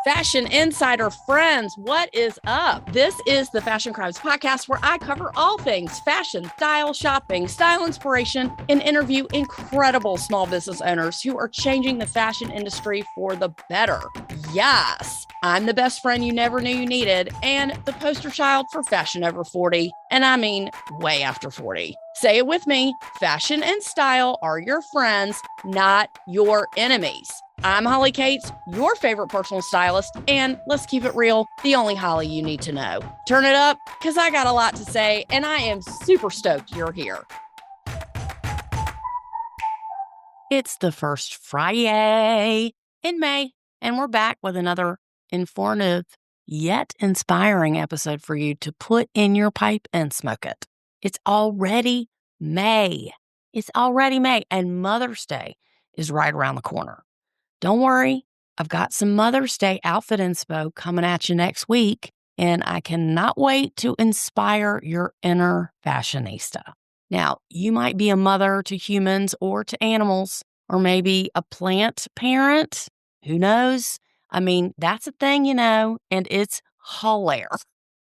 Fashion Insider friends, what is up? This is the Fashion Crimes podcast where I cover all things fashion, style, shopping, style inspiration, and interview incredible small business owners who are changing the fashion industry for the better. Yes, I'm the best friend you never knew you needed and the poster child for fashion over 40, and I mean way after 40. Say it with me, fashion and style are your friends, not your enemies. I'm Holly Cates, your favorite personal stylist, and let's keep it real, the only Holly you need to know. Turn it up, because I got a lot to say, and I am super stoked you're here. It's the first Friday in May, and we're back with another informative yet inspiring episode for you to put in your pipe and smoke it. It's already May. It's already May, and Mother's Day is right around the corner. Don't worry, I've got some Mother's Day outfit inspo coming at you next week, and I cannot wait to inspire your inner fashionista. Now, you might be a mother to humans or to animals, or maybe a plant parent. Who knows? I mean, that's a thing, and it's hilarious.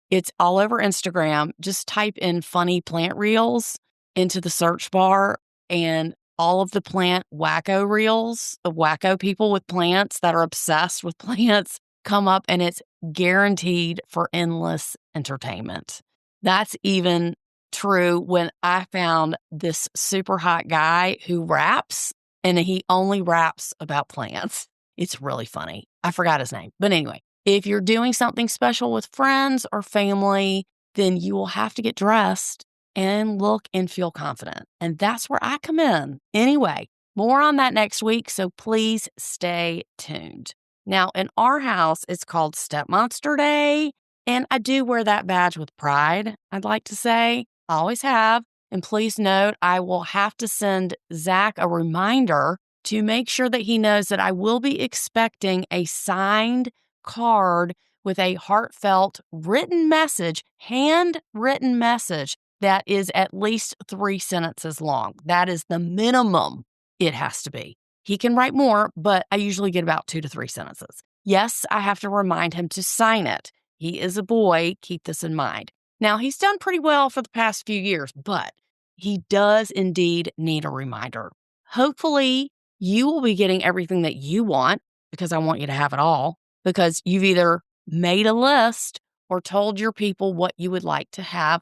It's all over Instagram. Just type in funny plant reels into the search bar, and all of the plant wacko reels of wacko people with plants that are obsessed with plants come up, and it's guaranteed for endless entertainment. That's even true when I found this super hot guy who raps, and he only raps about plants. It's really funny. I forgot his name. But anyway, if you're doing something special with friends or family, then you will have to get dressed and look and feel confident. And that's where I come in. Anyway, more on that next week, so please stay tuned. Now, in our house, it's called Step Monster Day, and I do wear that badge with pride, I'd like to say. I always have. And please note, I will have to send Zach a reminder to make sure that he knows that I will be expecting a signed card with a heartfelt written message, handwritten message, that is at least 3 sentences long. That is the minimum it has to be. He can write more, but I usually get about 2 to 3 sentences. Yes, I have to remind him to sign it. He is a boy. Keep this in mind. Now, he's done pretty well for the past few years, but he does indeed need a reminder. Hopefully, you will be getting everything that you want, because I want you to have it all, because you've either made a list or told your people what you would like to have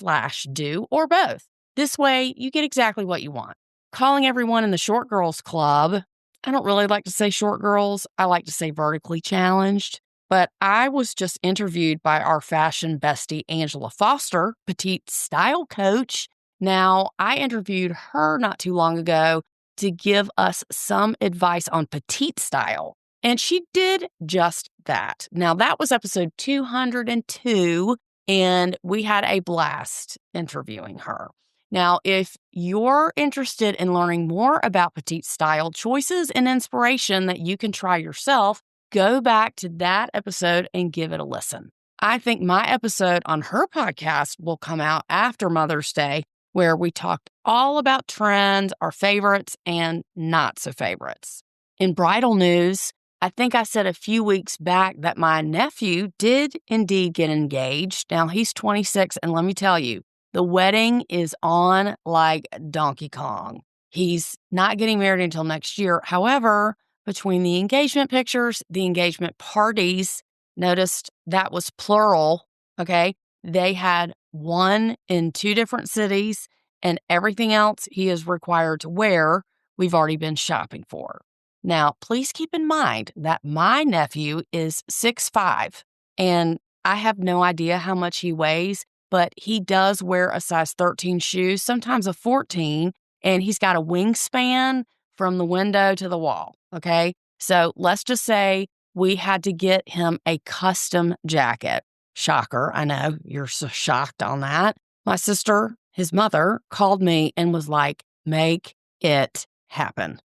/ do, or both. This way, you get exactly what you want. Calling everyone in the Short Girls Club. I don't really like to say short girls. I like to say vertically challenged. But I was just interviewed by our fashion bestie, Angela Foster, petite style coach. Now, I interviewed her not too long ago to give us some advice on petite style. And she did just that. Now, that was episode 202. And we had a blast interviewing her. Now, if you're interested in learning more about petite style choices and inspiration that you can try yourself, go back to that episode and give it a listen. I think my episode on her podcast will come out after Mother's Day, where we talked all about trends, our favorites, and not so favorites. In bridal news, I think I said a few weeks back that my nephew did indeed get engaged. Now, he's 26, and let me tell you, the wedding is on like Donkey Kong. He's not getting married until next year. However, between the engagement pictures, the engagement parties, noticed that was plural, okay? They had one in 2 different cities, and everything else he is required to wear, we've already been shopping for. Now, please keep in mind that my nephew is 6'5", and I have no idea how much he weighs, but he does wear a size 13 shoes, sometimes a 14, and he's got a wingspan from the window to the wall, okay? So let's just say we had to get him a custom jacket. Shocker, I know, you're so shocked on that. My sister, his mother, called me and was like, make it happen.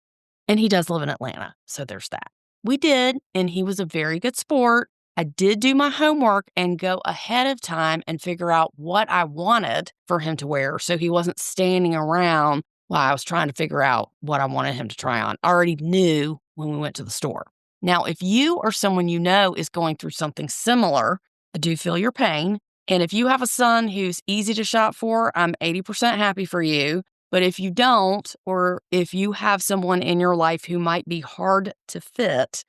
And he does live in Atlanta, so there's that. We did, and he was a very good sport. I did do my homework and go ahead of time and figure out what I wanted for him to wear, so he wasn't standing around while I was trying to figure out what I wanted him to try on. I already knew when we went to the store. Now, if you or someone you know is going through something similar, I do feel your pain. And if you have a son who's easy to shop for, I'm 80% happy for you. But if you don't, or if you have someone in your life who might be hard to fit,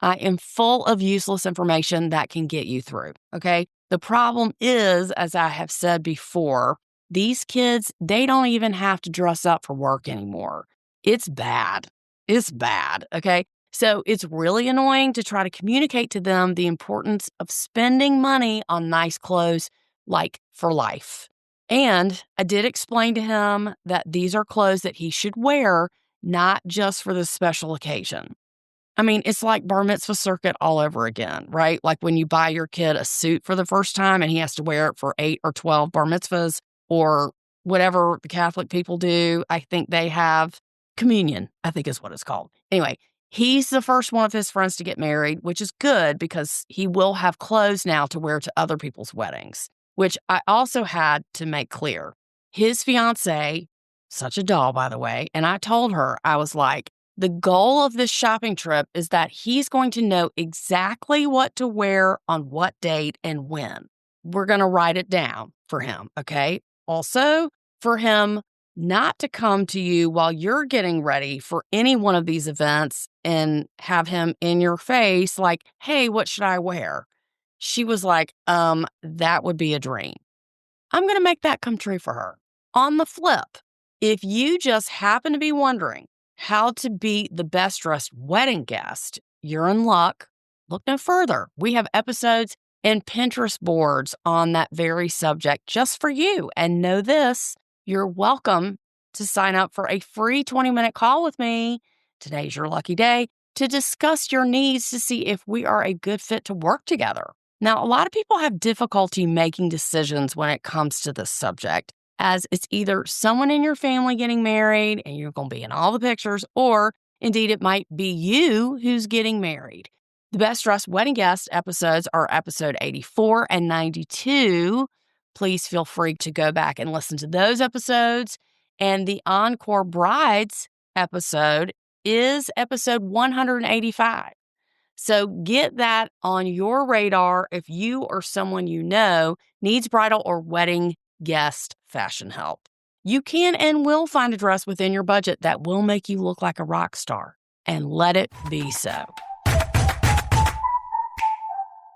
I am full of useless information that can get you through. Okay. The problem is, as I have said before, these kids, they don't even have to dress up for work anymore. It's bad. It's bad. Okay. So it's really annoying to try to communicate to them the importance of spending money on nice clothes, like for life. And I did explain to him that these are clothes that he should wear, not just for this special occasion. I mean, it's like bar mitzvah circuit all over again, right? Like when you buy your kid a suit for the first time and he has to wear it for 8 or 12 bar mitzvahs or whatever the Catholic people do. I think they have communion, I think is what it's called. Anyway, he's the first one of his friends to get married, which is good because he will have clothes now to wear to other people's weddings, which I also had to make clear. His fiance, such a doll, by the way, and I told her, I was like, the goal of this shopping trip is that he's going to know exactly what to wear on what date and when. We're going to write it down for him, okay? Also, for him not to come to you while you're getting ready for any one of these events and have him in your face like, hey, what should I wear? She was like, that would be a dream. I'm going to make that come true for her. On the flip, if you just happen to be wondering how to be the best dressed wedding guest, you're in luck. Look no further. We have episodes and Pinterest boards on that very subject just for you. And know this, you're welcome to sign up for a free 20-minute call with me. Today's your lucky day to discuss your needs to see if we are a good fit to work together. Now, a lot of people have difficulty making decisions when it comes to this subject, as it's either someone in your family getting married and you're going to be in all the pictures, or indeed it might be you who's getting married. The Best Dressed Wedding Guest episodes are episode 84 and 92. Please feel free to go back and listen to those episodes. And the Encore Brides episode is episode 185. So get that on your radar if you or someone you know needs bridal or wedding guest fashion help. You can and will find a dress within your budget that will make you look like a rock star, and let it be so.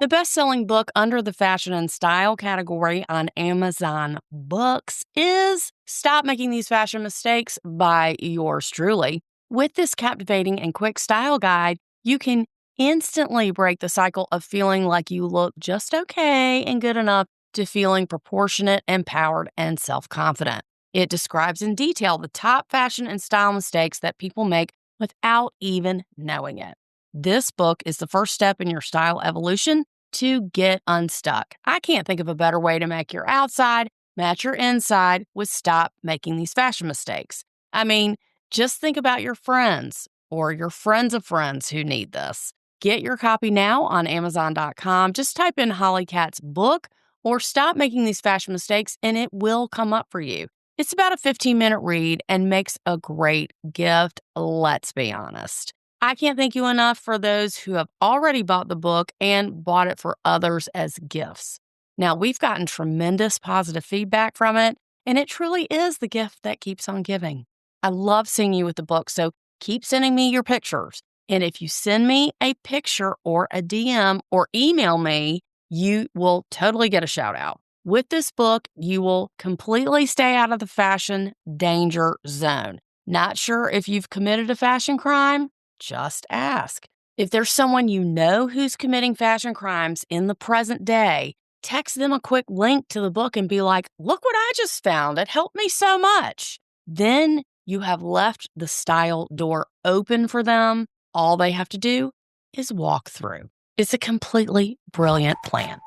The best-selling book under the fashion and style category on Amazon Books is Stop Making These Fashion Mistakes by yours truly. With this captivating and quick style guide, you can instantly break the cycle of feeling like you look just okay and good enough to feeling proportionate, empowered, and self-confident. It describes in detail the top fashion and style mistakes that people make without even knowing it. This book is the first step in your style evolution to get unstuck. I can't think of a better way to make your outside match your inside with Stop Making These Fashion Mistakes. I mean, just think about your friends or your friends of friends who need this. Get your copy now on Amazon.com. Just type in Holly Katz book or Stop Making These Fashion Mistakes and it will come up for you. It's about a 15-minute read and makes a great gift, let's be honest. I can't thank you enough for those who have already bought the book and bought it for others as gifts. Now, we've gotten tremendous positive feedback from it, and it truly is the gift that keeps on giving. I love seeing you with the book, so keep sending me your pictures. And if you send me a picture or a DM or email me, you will totally get a shout out. With this book, you will completely stay out of the fashion danger zone. Not sure if you've committed a fashion crime? Just ask. If there's someone you know who's committing fashion crimes in the present day, text them a quick link to the book and be like, look what I just found. It helped me so much. Then you have left the style door open for them. All they have to do is walk through. It's a completely brilliant plan.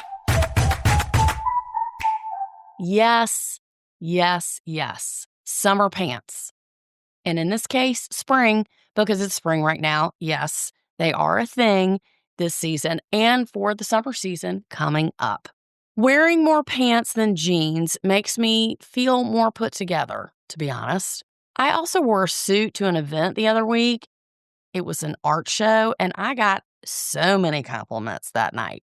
Yes, yes, yes. Summer pants. And in this case, spring, because it's spring right now. Yes, they are a thing this season and for the summer season coming up. Wearing more pants than jeans makes me feel more put together, to be honest. I also wore a suit to an event the other week. It was an art show, and I got so many compliments that night.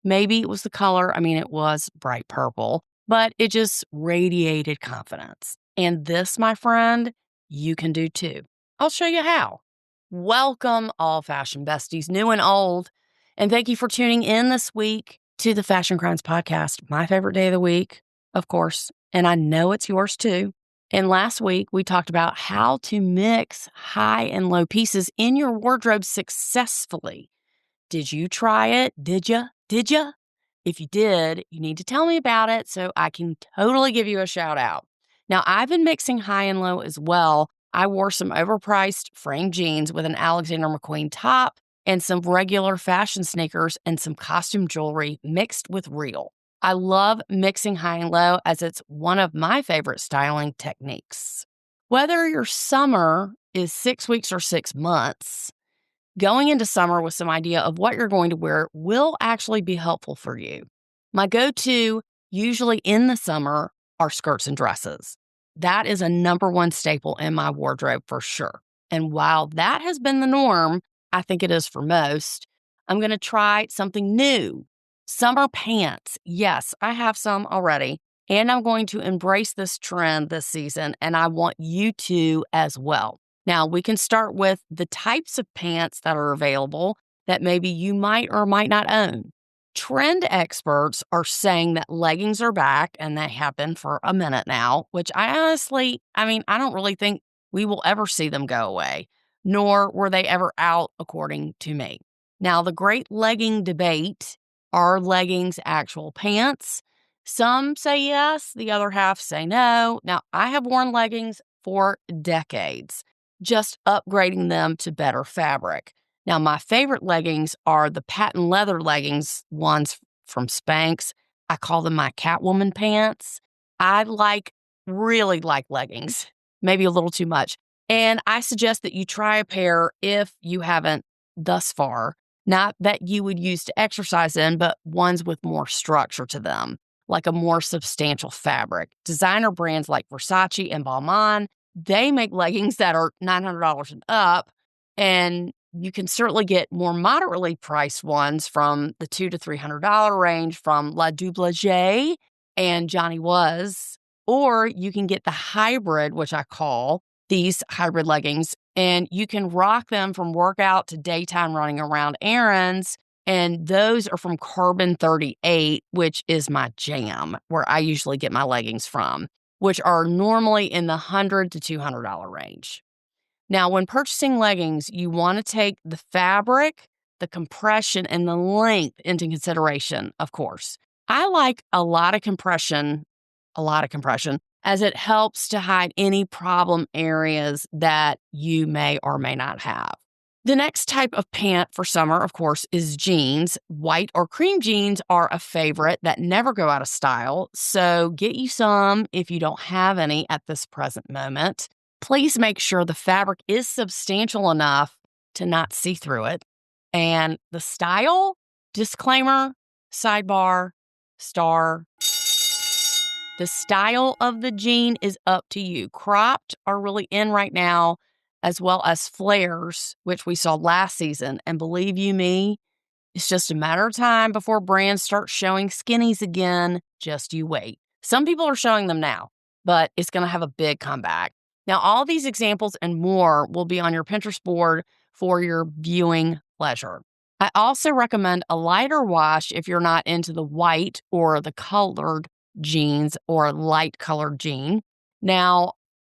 Maybe it was the color. I mean, it was bright purple, but it just radiated confidence. And this, my friend, you can do too. I'll show you how. Welcome, all fashion besties, new and old. And thank you for tuning in this week to the Fashion Crimes Podcast, my favorite day of the week, of course. And I know it's yours too. And last week, we talked about how to mix high and low pieces in your wardrobe successfully. Did you try it? Did ya? Did ya? If you did, you need to tell me about it so I can totally give you a shout out. Now, I've been mixing high and low as well. I wore some overpriced frame jeans with an Alexander McQueen top and some regular fashion sneakers and some costume jewelry mixed with real. I love mixing high and low as it's one of my favorite styling techniques. Whether your summer is 6 weeks or 6 months, going into summer with some idea of what you're going to wear will actually be helpful for you. My go-to, usually in the summer, are skirts and dresses. That is a number one staple in my wardrobe for sure. And while that has been the norm, I think it is for most, I'm going to try something new. Summer pants. Yes, I have some already. And I'm going to embrace this trend this season, and I want you to as well. Now, we can start with the types of pants that are available that maybe you might or might not own. Trend experts are saying that leggings are back, and they have been for a minute now, which I don't really think we will ever see them go away, nor were they ever out, according to me. Now, the great legging debate, are leggings actual pants? Some say yes, the other half say no. Now, I have worn leggings for decades, just upgrading them to better fabric. Now, my favorite leggings are the patent leather leggings, ones from Spanx. I call them my Catwoman pants. Really like leggings, maybe a little too much. And I suggest that you try a pair if you haven't thus far. Not that you would use to exercise in, but ones with more structure to them, like a more substantial fabric. Designer brands like Versace and Balmain, they make leggings that are $900 and up, and you can certainly get more moderately priced ones from the $200 to $300 range from La Doublage and Johnny Was, or you can get the hybrid, which I call these hybrid leggings, and you can rock them from workout to daytime running around errands. And those are from Carbon 38, which is my jam, where I usually get my leggings from, which are normally in the $100 to $200 range. Now, when purchasing leggings, you want to take the fabric, the compression, and the length into consideration, of course. I like a lot of compression, as it helps to hide any problem areas that you may or may not have. The next type of pant for summer, of course, is jeans. White or cream jeans are a favorite that never go out of style, so get you some if you don't have any at this present moment. Please make sure the fabric is substantial enough to not see through it. And the style, disclaimer, sidebar, star. The style of the jean is up to you. Cropped are really in right now, as well as flares, which we saw last season. And believe you me, it's just a matter of time before brands start showing skinnies again. Just you wait. Some people are showing them now, but it's going to have a big comeback. Now, all these examples and more will be on your Pinterest board for your viewing pleasure. I also recommend a lighter wash if you're not into the white or the colored jeans or light colored jean. Now,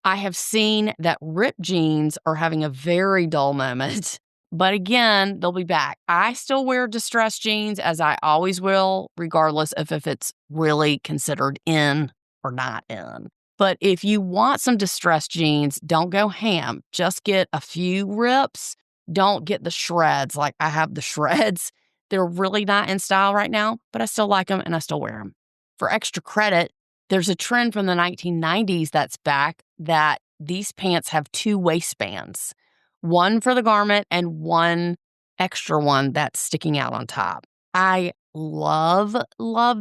I have seen that ripped jeans are having a very dull moment, but again, they'll be back. I still wear distressed jeans as I always will, regardless of if it's really considered in or not in. But if you want some distressed jeans, don't go ham. Just get a few rips. Don't get the shreds. Like I have the shreds. They're really not in style right now, but I still like them and I still wear them. For extra credit, there's a trend from the 1990s that's back that these pants have two waistbands, one for the garment and one extra one that's sticking out on top. I love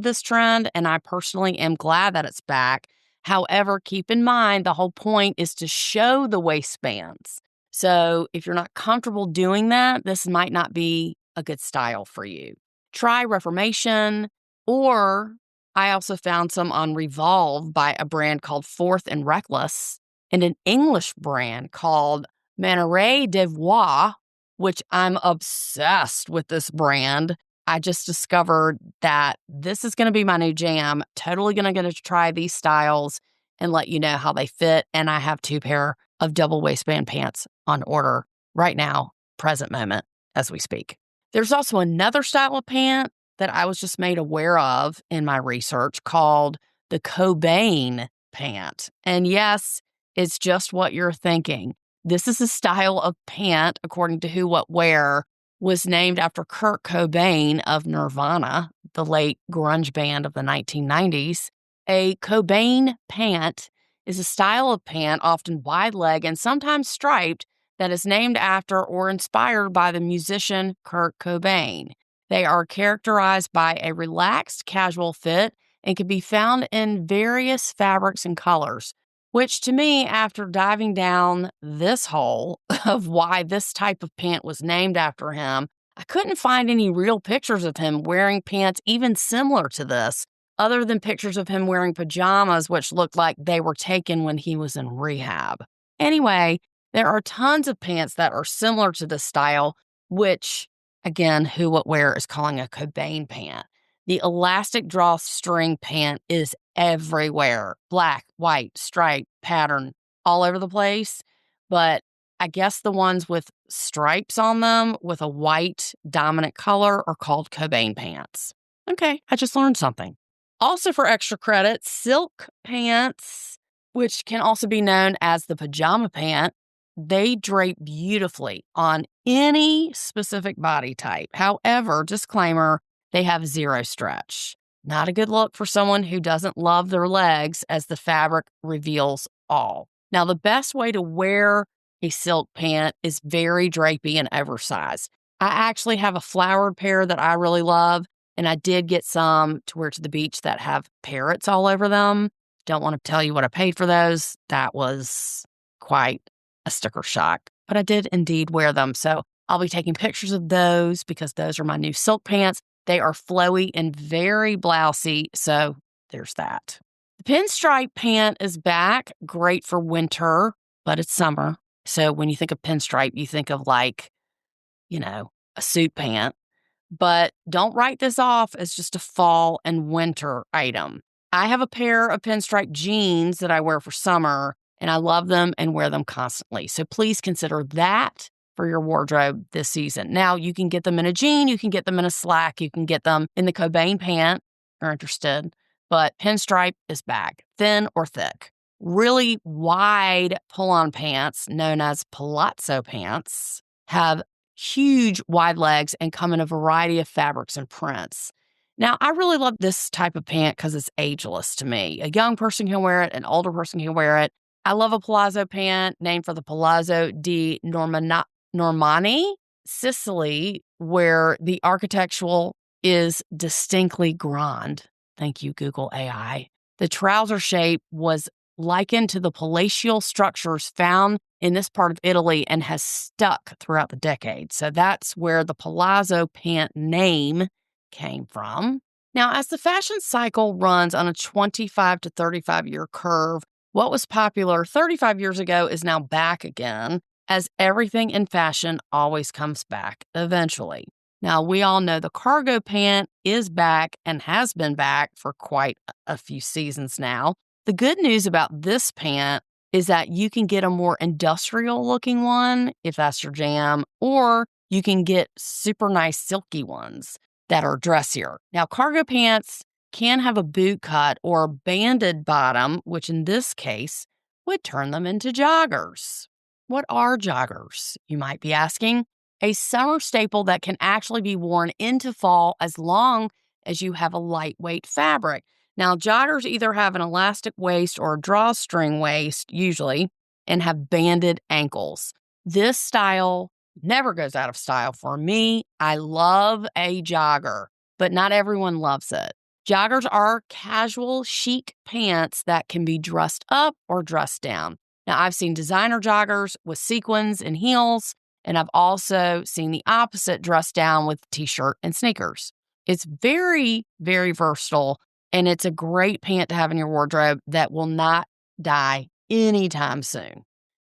this trend, and I personally am glad that it's back. However, keep in mind, the whole point is to show the waistbands. So if you're not comfortable doing that, this might not be a good style for you. Try Reformation, or I also found some on Revolve by a brand called Fourth and Reckless, and an English brand called Maneret Devois, which I'm obsessed with this brand. I just discovered that this is going to be my new jam. Totally going to try these styles and let you know how they fit. And I have 2 pair of double waistband pants on order right now, present moment, as we speak. There's also another style of pant that I was just made aware of in my research called the Cobain pant. And yes, it's just what you're thinking. This is a style of pant, according to Who What Wear, was named after Kurt Cobain of Nirvana, the late grunge band of the 1990s. A Cobain pant is a style of pant, often wide leg and sometimes striped, that is named after or inspired by the musician Kurt Cobain. They are characterized by a relaxed, casual fit and can be found in various fabrics and colors, which to me, after diving down this hole of why this type of pant was named after him, I couldn't find any real pictures of him wearing pants even similar to this, other than pictures of him wearing pajamas, which looked like they were taken when he was in rehab. Anyway, there are tons of pants that are similar to this style, which, again, Who What Wear is calling a Cobain pant. The elastic drawstring pant is everywhere. Black, white, striped, pattern, all over the place. But I guess the ones with stripes on them with a white dominant color are called Cobain pants. Okay, I just learned something. Also for extra credit, silk pants, which can also be known as the pajama pant, they drape beautifully on any specific body type. However, disclaimer, they have 0 stretch. Not a good look for someone who doesn't love their legs, as the fabric reveals all. Now, the best way to wear a silk pant is very drapey and oversized. I actually have a flowered pair that I really love, and I did get some to wear to the beach that have parrots all over them. Don't want to tell you what I paid for those. That was quite a sticker shock, but I did indeed wear them. So I'll be taking pictures of those because those are my new silk pants. They are flowy and very blousy, so there's that. The pinstripe pant is back, great for winter, but it's summer. So when you think of pinstripe, you think of like, a suit pant. But don't write this off as just a fall and winter item. I have a pair of pinstripe jeans that I wear for summer, and I love them and wear them constantly. So please consider that for your wardrobe this season. Now, you can get them in a jean, you can get them in a slack, you can get them in the Cobain pant if you're interested, but pinstripe is back, thin or thick. Really wide pull-on pants, known as palazzo pants, have huge wide legs and come in a variety of fabrics and prints. Now, I really love this type of pant because it's ageless to me. A young person can wear it, an older person can wear it. I love a palazzo pant named for the Palazzo di Normani, Sicily, where the architectural is distinctly grand. Thank you, Google AI. The trouser shape was likened to the palatial structures found in this part of Italy and has stuck throughout the decades. So that's where the palazzo pant name came from. Now, as the fashion cycle runs on a 25 to 35-year curve, what was popular 35 years ago is now back again, as everything in fashion always comes back eventually. Now, we all know the cargo pant is back and has been back for quite a few seasons now. The good news about this pant is that you can get a more industrial looking one if that's your jam, or you can get super nice silky ones that are dressier. Now, cargo pants can have a boot cut or a banded bottom, which in this case would turn them into joggers. What are joggers, you might be asking? A summer staple that can actually be worn into fall as long as you have a lightweight fabric. Now, joggers either have an elastic waist or a drawstring waist, usually, and have banded ankles. This style never goes out of style for me. I love a jogger, but not everyone loves it. Joggers are casual, chic pants that can be dressed up or dressed down. Now, I've seen designer joggers with sequins and heels, And I've also seen the opposite dressed down with t-shirt and sneakers. It's very, very versatile, and it's a great pant to have in your wardrobe that will not die anytime soon.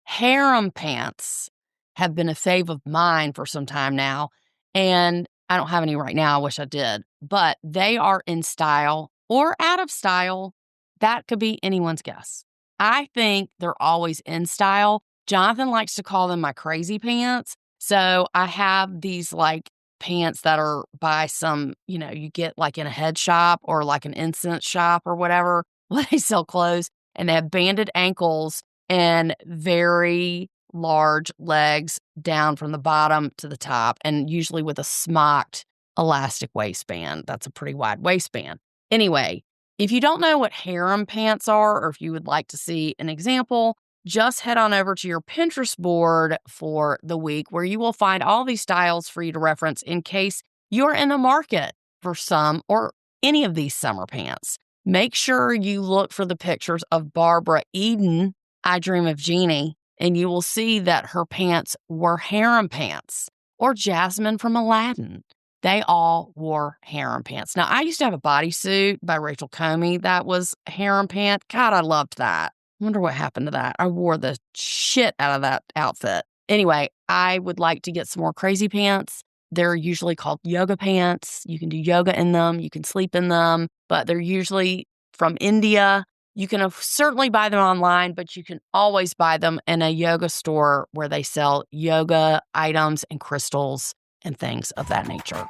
Harem pants have been a fave of mine for some time now, and I don't have any right now. I wish I did, but they are in style or out of style. That could be anyone's guess. I think they're always in style. Jonathan likes to call them my crazy pants. So I have these like pants that are by some, you get like in a head shop or like an incense shop or whatever, where they sell clothes, and they have banded ankles and very large legs down from the bottom to the top, and usually with a smocked elastic waistband. That's a pretty wide waistband. Anyway, if you don't know what harem pants are, or if you would like to see an example, just head on over to your Pinterest board for the week, where you will find all these styles for you to reference in case you're in the market for some or any of these summer pants. Make sure you look for the pictures of Barbara Eden, I Dream of Jeannie, and you will see that her pants were harem pants, or Jasmine from Aladdin. They all wore harem pants. Now, I used to have a bodysuit by Rachel Comey that was a harem pant. God, I loved that. I wonder what happened to that. I wore the shit out of that outfit. Anyway, I would like to get some more crazy pants. They're usually called yoga pants. You can do yoga in them. You can sleep in them, but they're usually from India. You can certainly buy them online, but you can always buy them in a yoga store where they sell yoga items and crystals and things of that nature.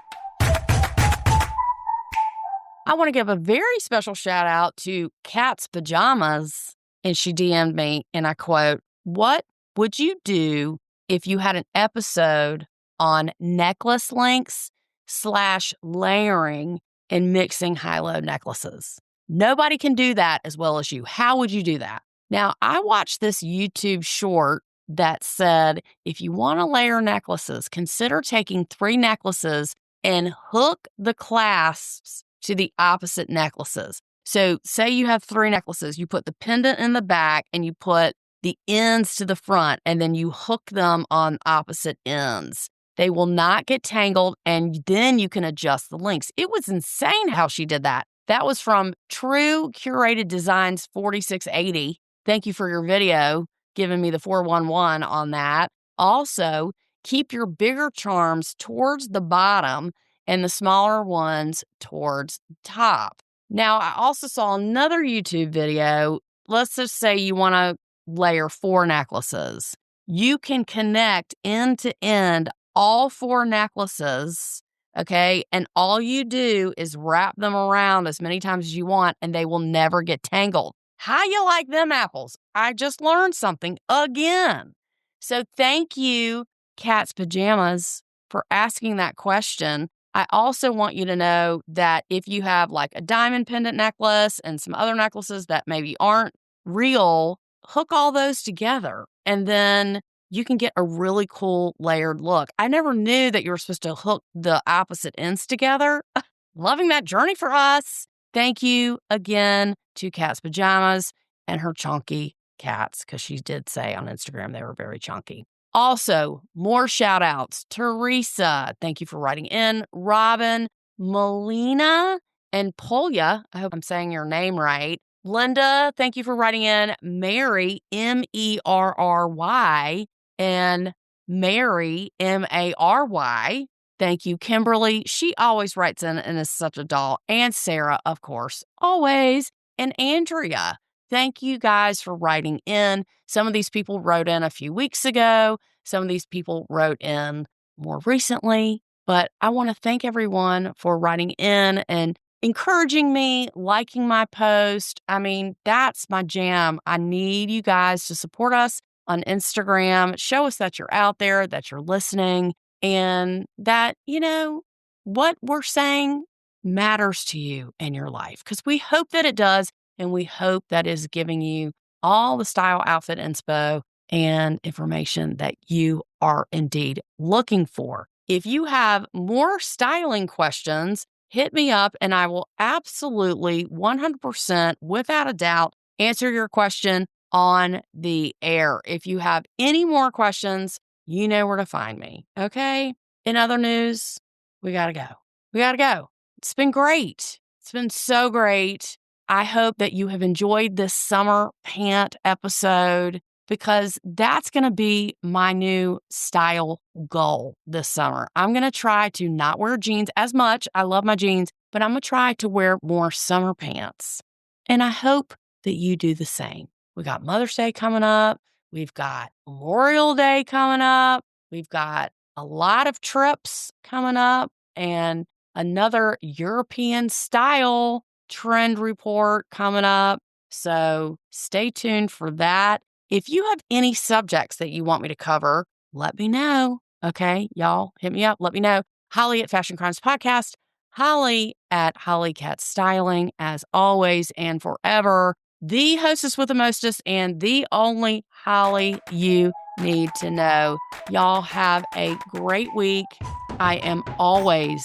I want to give a very special shout out to Katz Pajamas. And she DM'd me, and I quote, "What would you do if you had an episode on necklace lengths / layering and mixing high-low necklaces? Nobody can do that as well as you. How would you do that?" Now, I watched this YouTube short that said, if you want to layer necklaces, consider taking 3 necklaces and hook the clasps to the opposite necklaces. So say you have 3 necklaces, you put the pendant in the back and you put the ends to the front, and then you hook them on opposite ends. They will not get tangled, and then you can adjust the lengths. It was insane how she did that. That was from True Curated Designs 4680. Thank you for your video, giving me the 411 on that. Also, keep your bigger charms towards the bottom and the smaller ones towards the top. Now, I also saw another YouTube video. Let's just say you want to layer 4 necklaces. You can connect end to end all 4 necklaces, okay? And all you do is wrap them around as many times as you want, and they will never get tangled. How you like them apples? I just learned something again. So thank you, Katz Pajamas, for asking that question. I also want you to know that if you have like a diamond pendant necklace and some other necklaces that maybe aren't real, hook all those together, and then you can get a really cool layered look. I never knew that you were supposed to hook the opposite ends together. Loving that journey for us. Thank you again to Katz Pajamas and her chunky cats, because she did say on Instagram they were very chunky. Also, more shout outs. Teresa, thank you for writing in. Robin, Melina, and Polya. I hope I'm saying your name right. Linda, thank you for writing in. Mary, Merry, and Mary, Mary. Thank you, Kimberly. She always writes in and is such a doll. And Sarah, of course, always. And Andrea. Thank you guys for writing in. Some of these people wrote in a few weeks ago. Some of these people wrote in more recently. But I want to thank everyone for writing in and encouraging me, liking my post. I mean, that's my jam. I need you guys to support us on Instagram. Show us that you're out there, that you're listening, and that, what we're saying matters to you in your life, because we hope that it does. And we hope that is giving you all the style, outfit inspo and information that you are indeed looking for. If you have more styling questions, hit me up and I will absolutely 100% without a doubt answer your question on the air. If you have any more questions you know where to find me. Okay. In other news, we got to go. We got to go. It's been great. It's been so great. I hope that you have enjoyed this summer pant episode because that's going to be my new style goal this summer. I'm going to try to not wear jeans as much. I love my jeans, but I'm going to try to wear more summer pants. And I hope that you do the same. We got Mother's Day coming up. We've got Memorial Day coming up. We've got a lot of trips coming up and another European style trend report coming up. So stay tuned for that. If you have any subjects that you want me to cover, let me know. Okay, y'all, hit me up. Let me know. Holly at Fashion Crimes Podcast. Holly at Holly Katz Styling, as always and forever. The hostess with the mostest and the only Holly you need to know. Y'all have a great week. I am always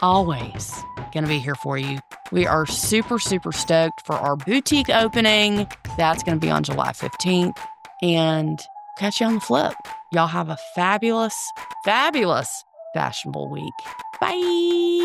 going to be here for you. We are super, super stoked for our boutique opening. That's going to be on July 15th. And catch you on the flip. Y'all have a fabulous, fabulous fashionable week. Bye.